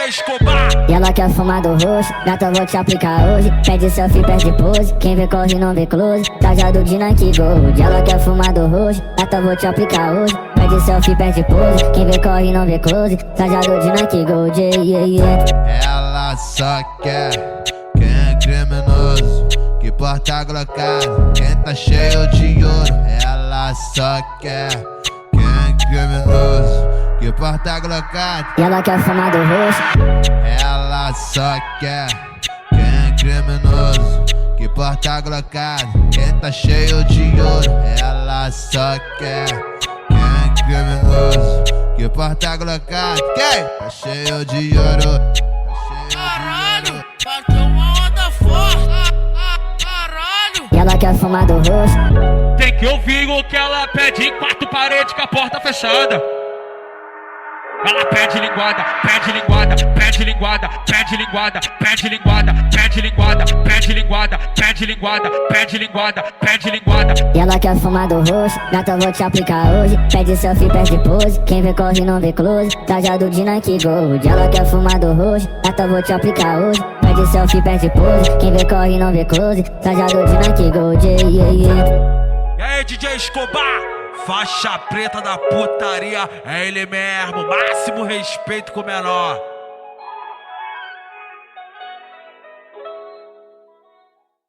DJ Escobar. E ela quer fumar do roxo, gata, vou te aplicar hoje. Pede selfie, perde pose, quem vê corre não vê close. Trajado de Nike Gold. E ela quer fumar do roxo, gata, vou te aplicar hoje. Pede selfie, perde pose, quem vê corre não vê close. Trajado de Nike Gold, yeah, yeah, yeah. Ela só quer quem é criminoso, que porta glocado, quem tá cheio de ouro. Ela só quer quem é criminoso, que porta glocado. E ela quer fumar do roxo. Ela só quer quem é criminoso, que porta glocado, quem tá cheio de ouro. Ela só quer quem é criminoso, que porta glocado, quem tá cheio de ouro. Caralho, bateu uma onda forte. Caralho. E ela quer fumar do roxo. Tem que ouvir o que ela pede em quatro paredes com a porta fechada. Ela pede linguada, pede linguada, pede linguada, pede linguada, pede linguada, pede linguada, pede linguada, pede linguada, pede linguada, pede linguada. E ela quer fumar do roxo, gata, vou te aplicar hoje. Pede selfie, perde pose, quem vê corre não vê close. Trajado de Nike Gold. E ela quer fumar do roxo, gata, vou te aplicar hoje. Pede selfie, perde pose, quem vê corre não vê close. Trajado de Nike Gold, yeah, yeah, yeah. E aí, DJ Escobar? Faixa preta da putaria, é ele mesmo, máximo respeito com o menor.